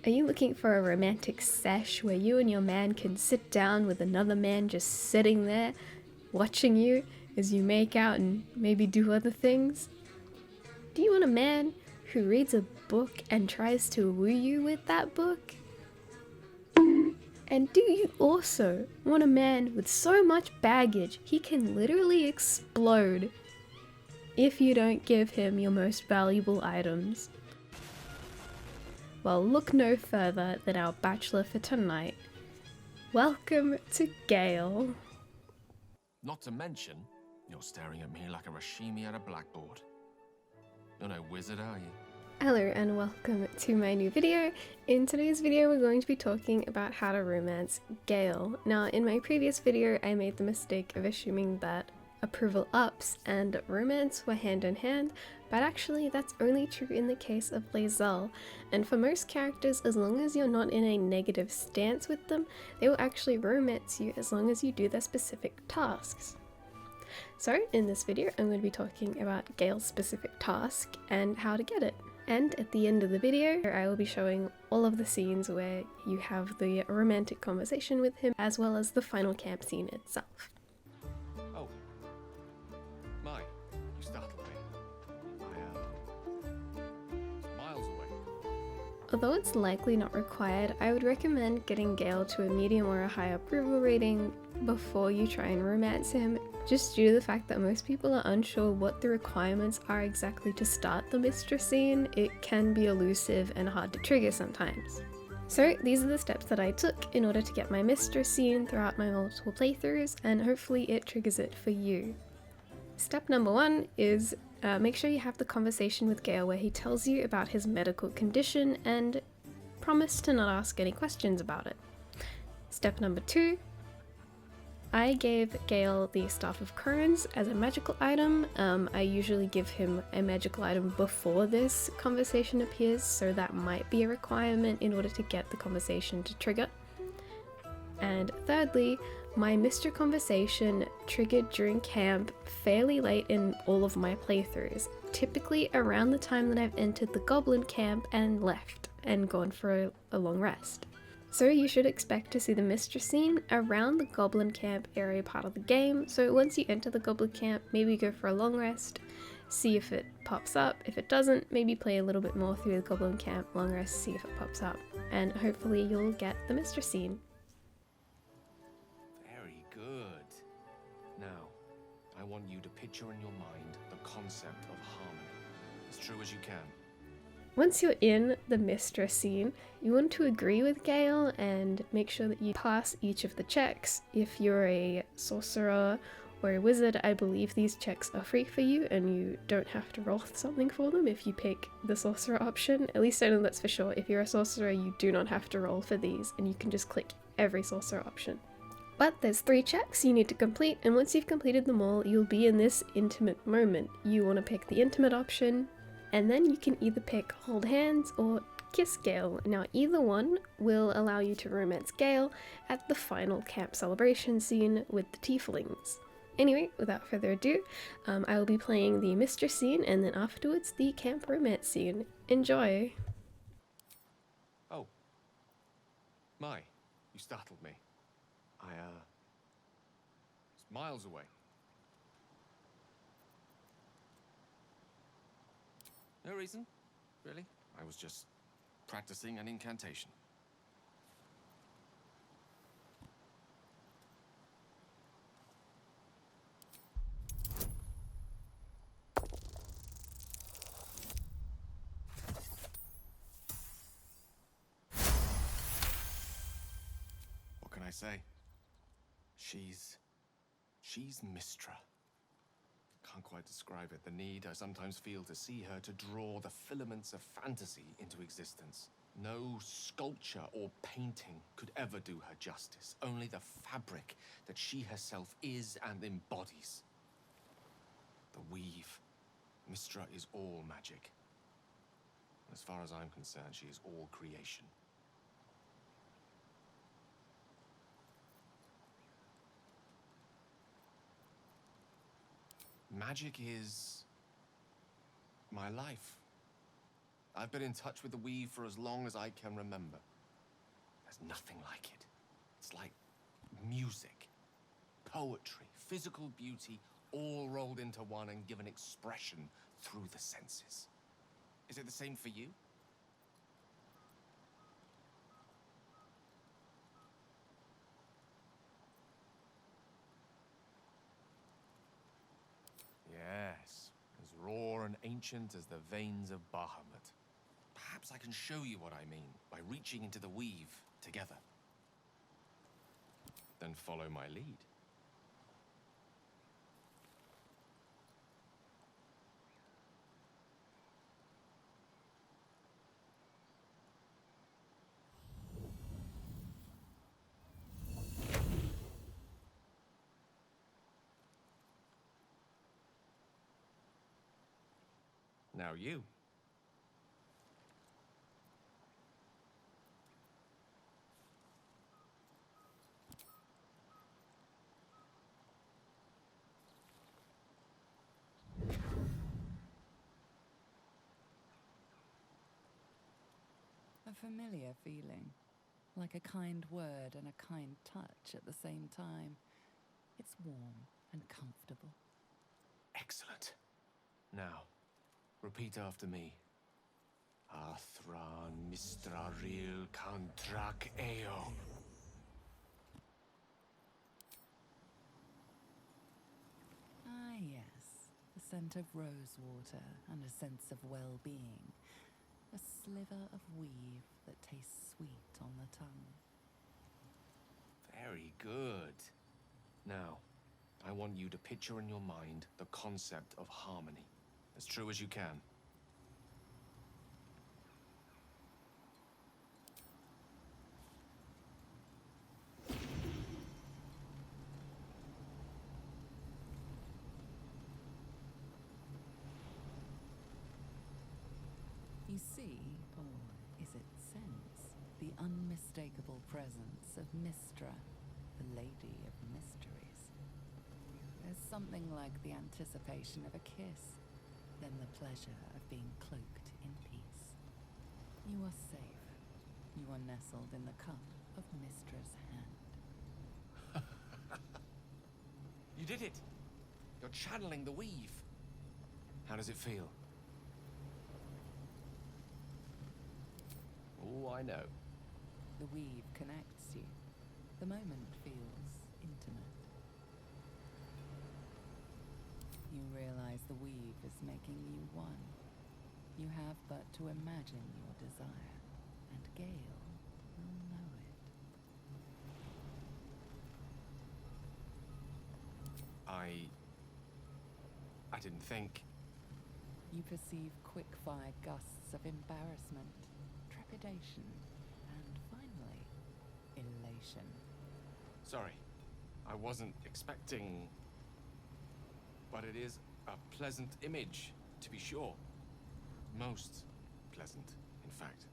Are you looking for a romantic sesh where you and your man can sit down with another man just sitting there, watching you as you make out and maybe do other things? Do you want a man who reads a book and tries to woo you with that book? And do you also want a man with so much baggage he can literally explode if you don't give him your most valuable items? Well, look no further than our bachelor for tonight. Welcome to Gale. Not to mention, you're staring at me like a rashimi at a blackboard. You're no wizard, are you? Hello and welcome to my new video. In today's video we're going to be talking about how to romance Gale. Now in my previous video I made the mistake of assuming that approval ups and romance were hand in hand, but actually that's only true in the case of Lae'zel, and for most characters, as long as you're not in a negative stance with them, they will actually romance you as long as you do their specific tasks. So in this video I'm going to be talking about Gale's specific task and how to get it. And at the end of the video I will be showing all of the scenes where you have the romantic conversation with him, as well as the final camp scene itself. Oh. My, you startled me. Miles away. Although it's likely not required, I would recommend getting Gale to a medium or a high approval rating before you try and romance him, just due to the fact that most people are unsure what the requirements are exactly to start the Mistress scene. It can be elusive and hard to trigger sometimes. So these are the steps that I took in order to get my Mistress scene throughout my multiple playthroughs, and hopefully it triggers it for you. Step number 1 is make sure you have the conversation with Gale where he tells you about his medical condition and promise to not ask any questions about it. Step number 2, I gave Gale the Staff of Crones as a magical item. I usually give him a magical item before this conversation appears, so that might be a requirement in order to get the conversation to trigger. And thirdly, my Mr. Conversation triggered during camp fairly late in all of my playthroughs, typically around the time that I've entered the Goblin camp and left and gone for a long rest. So you should expect to see the Mistress scene around the Goblin camp area part of the game. So once you enter the Goblin camp, maybe go for a long rest, see if it pops up. If it doesn't, maybe play a little bit more through the Goblin camp, long rest, see if it pops up, and hopefully you'll get the Mistress scene. Very good. Now, I want you to picture in your mind the concept of harmony, as true as you can. Once you're in the Mistress scene, you want to agree with Gale and make sure that you pass each of the checks. If you're a sorcerer or a wizard, I believe these checks are free for you and you don't have to roll something for them if you pick the sorcerer option. At least I know that's for sure. If you're a sorcerer, you do not have to roll for these and you can just click every sorcerer option. But there's 3 checks you need to complete, and once you've completed them all, you'll be in this intimate moment. You want to pick the intimate option, and then you can either pick hold hands or kiss Gale. Now either one will allow you to romance Gale at the final camp celebration scene with the tieflings. Anyway, without further ado, I will be playing the Mistress scene and then afterwards the camp romance scene. Enjoy! Oh. My, you startled me. It's miles away. No reason, really. I was just practicing an incantation. What can I say? She's Mistress. Can't quite describe it, the need I sometimes feel to see her to draw the filaments of fantasy into existence. No sculpture or painting could ever do her justice, only the fabric that she herself is and embodies. The weave. Mistress is all magic. As far as I'm concerned, she is all creation. Magic is my life. I've been in touch with the weave for as long as I can remember. There's nothing like it. It's like music, poetry, physical beauty, all rolled into one and given expression through the senses. Is it the same for you? Yes, as raw and ancient as the veins of Bahamut. Perhaps I can show you what I mean by reaching into the weave together. Then follow my lead. Now you. A familiar feeling, like a kind word and a kind touch at the same time. It's warm and comfortable. Excellent. Now, repeat after me. Athran Mistraril Kantrak Eo. Ah, yes. The scent of rosewater and a sense of well-being. A sliver of weave that tastes sweet on the tongue. Very good. Now, I want you to picture in your mind the concept of harmony, as true as you can. You see, or is it sense, the unmistakable presence of Mistra, the Lady of Mysteries. There's something like the anticipation of a kiss, then the pleasure of being cloaked in peace. You are safe. You are nestled in the cup of Mistress' hand. You did it! You're channeling the weave. How does it feel? Oh, I know. The weave connects you. The moment feels intimate. You realize the weave is making you one. You have but to imagine your desire, and Gale will know it. I didn't think. You perceive quick-fire gusts of embarrassment, trepidation, and finally, elation. Sorry, I wasn't expecting. But it is a pleasant image, to be sure. Most pleasant, in fact.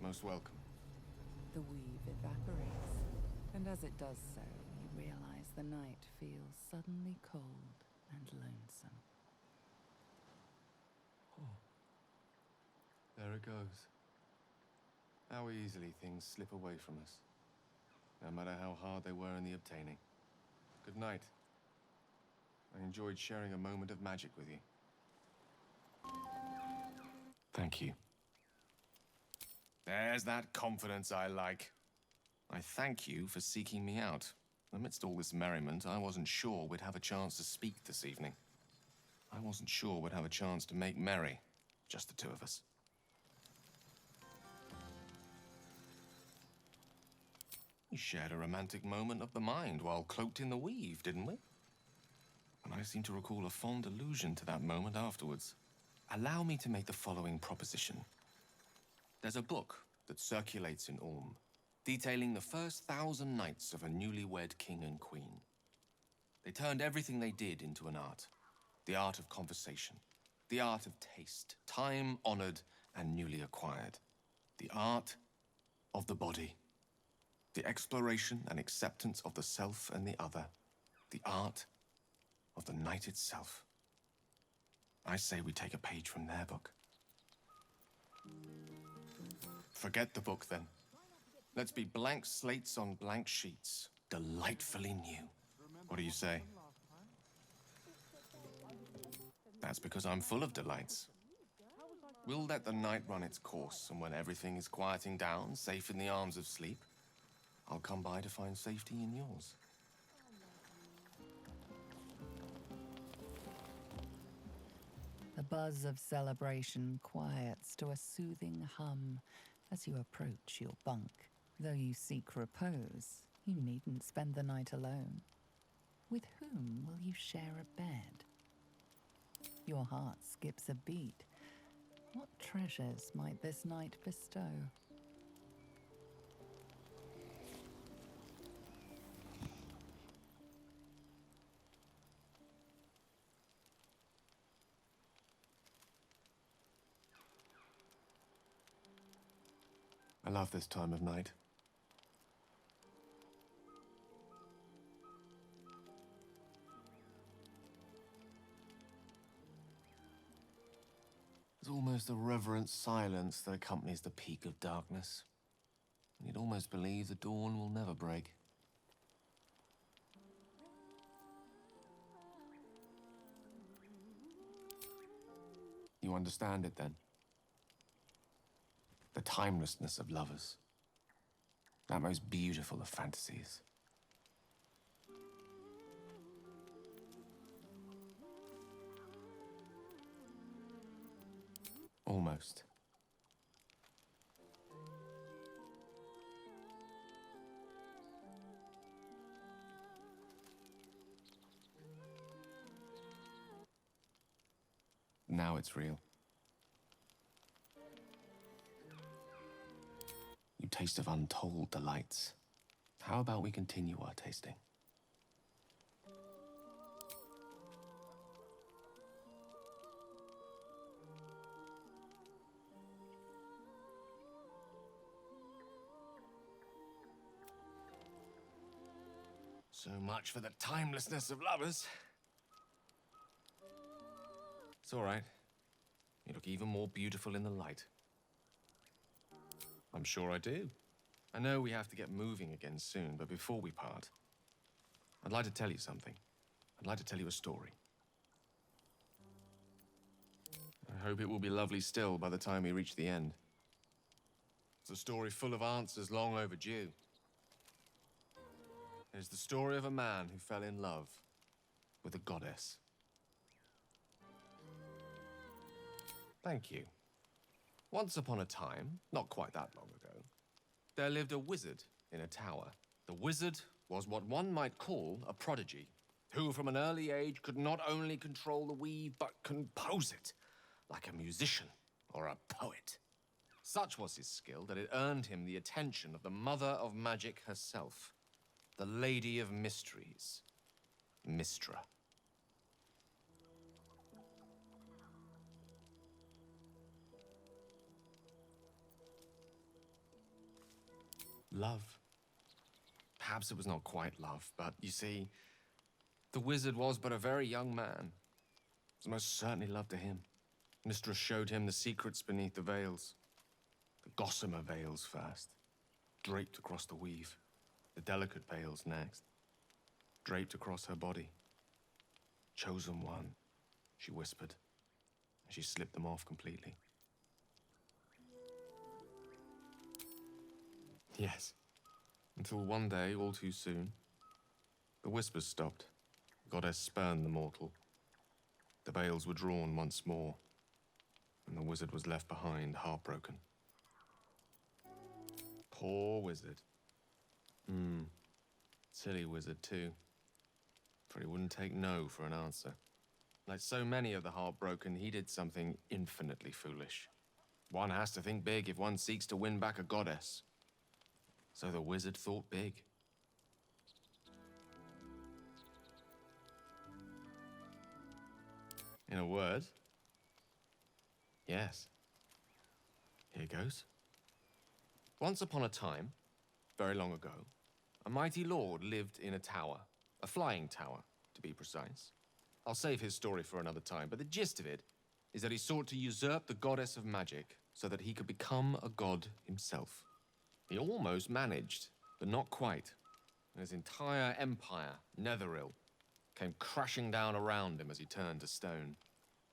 Most welcome. The weave evaporates, and as it does so, you realize the night feels suddenly cold and lonesome. There it goes. How easily things slip away from us, no matter how hard they were in the obtaining. Good night. I enjoyed sharing a moment of magic with you. Thank you. There's that confidence I like. I thank you for seeking me out. Amidst all this merriment, I wasn't sure we'd have a chance to speak this evening. I wasn't sure we'd have a chance to make merry, just the two of us. We shared a romantic moment of the mind while cloaked in the weave, didn't we? And I seem to recall a fond allusion to that moment afterwards. Allow me to make the following proposition. There's a book that circulates in Ulm, detailing the first 1,000 nights of a newlywed king and queen. They turned everything they did into an art. The art of conversation. The art of taste, time-honored and newly acquired. The art of the body. The exploration and acceptance of the self and the other. The art of the night itself. I say we take a page from their book. Forget the book, then. Let's be blank slates on blank sheets. Delightfully new. What do you say? That's because I'm full of delights. We'll let the night run its course, and when everything is quieting down, safe in the arms of sleep, I'll come by to find safety in yours. The buzz of celebration quiets to a soothing hum as you approach your bunk. Though you seek repose, you needn't spend the night alone. With whom will you share a bed? Your heart skips a beat. What treasures might this night bestow? I love this time of night. There's almost a reverent silence that accompanies the peak of darkness. You'd almost believe the dawn will never break. You understand it then? The timelessness of lovers. That most beautiful of fantasies. Almost. Now it's real. You taste of untold delights. How about we continue our tasting? So much for the timelessness of lovers. It's all right. You look even more beautiful in the light. I'm sure I do. I know we have to get moving again soon, but before we part, I'd like to tell you something. I'd like to tell you a story. I hope it will be lovely still by the time we reach the end. It's a story full of answers long overdue. It is the story of a man who fell in love with a goddess. Thank you. Once upon a time, not quite that long ago, there lived a wizard in a tower. The wizard was what one might call a prodigy, who from an early age could not only control the weave, but compose it, like a musician or a poet. Such was his skill that it earned him the attention of the mother of magic herself, the Lady of Mysteries, Mistress. Love. Perhaps it was not quite love, but you see, the wizard was but a very young man. It was most certainly love to him. Mistress showed him the secrets beneath the veils. The gossamer veils first, draped across the weave. The delicate veils next, draped across her body. Chosen one, she whispered, and she slipped them off completely. Yes, until one day, all too soon, the whispers stopped. The goddess spurned the mortal. The veils were drawn once more, and the wizard was left behind, heartbroken. Poor wizard. Silly wizard, too. For he wouldn't take no for an answer. Like so many of the heartbroken, he did something infinitely foolish. One has to think big if one seeks to win back a goddess. So the wizard thought big. In a word, yes. Here goes. Once upon a time, very long ago, a mighty lord lived in a tower. A flying tower, to be precise. I'll save his story for another time, but the gist of it is that he sought to usurp the goddess of magic so that he could become a god himself. He almost managed, but not quite. And his entire empire, Netheril, came crashing down around him as he turned to stone.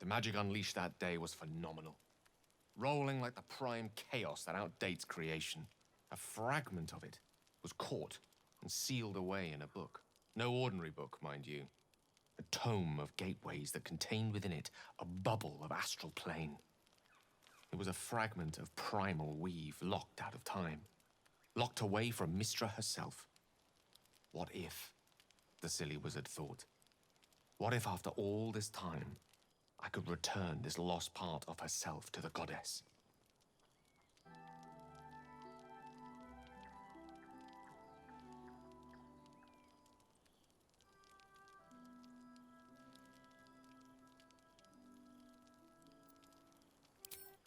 The magic unleashed that day was phenomenal. Rolling like the prime chaos that outdates creation. A fragment of it was caught and sealed away in a book. No ordinary book, mind you. A tome of gateways that contained within it a bubble of astral plane. It was a fragment of primal weave locked out of time. Locked away from Mistress herself. What if, the silly wizard thought, what if after all this time, I could return this lost part of herself to the goddess?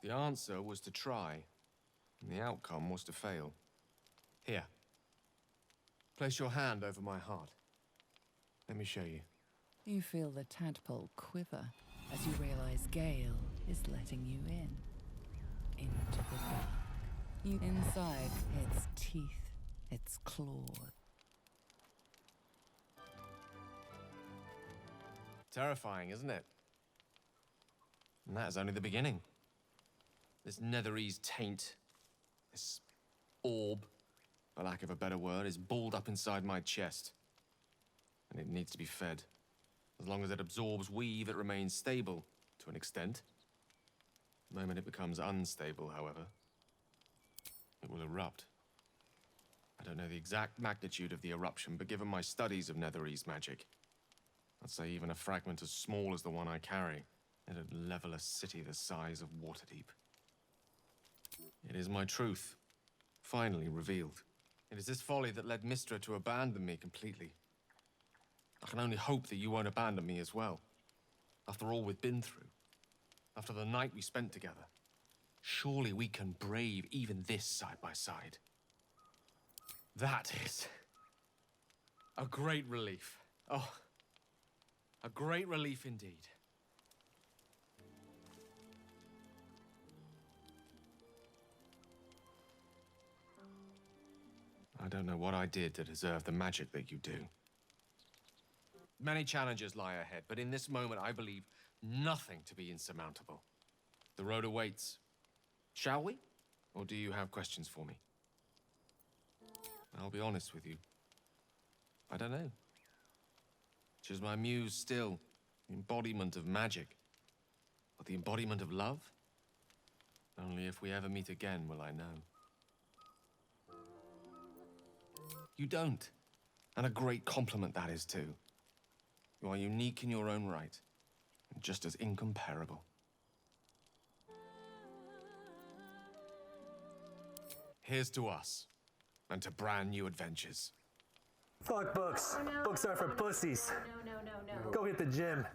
The answer was to try, and the outcome was to fail. Here. Place your hand over my heart. Let me show you. You feel the tadpole quiver as you realize Gale is letting you in. Into the dark. You inside its teeth, its claws. Terrifying, isn't it? And that is only the beginning. This netherese taint, this orb, for lack of a better word, is balled up inside my chest. And it needs to be fed. As long as it absorbs weave, it remains stable, to an extent. The moment it becomes unstable, however, it will erupt. I don't know the exact magnitude of the eruption, but given my studies of netherese magic, I'd say even a fragment as small as the one I carry, it'd level a city the size of Waterdeep. It is my truth, finally revealed. It is this folly that led Mistress to abandon me completely. I can only hope that you won't abandon me as well. After all we've been through, after the night we spent together, surely we can brave even this side by side. That is a great relief. Oh, a great relief indeed. I don't know what I did to deserve the magic that you do. Many challenges lie ahead, but in this moment I believe nothing to be insurmountable. The road awaits. Shall we? Or do you have questions for me? I'll be honest with you. I don't know. She's my muse still, the embodiment of magic. But the embodiment of love? Only if we ever meet again will I know. You don't. And a great compliment that is, too. You are unique in your own right, and just as incomparable. Here's to us, and to brand new adventures. Fuck books. Books are for pussies. No. Go hit the gym.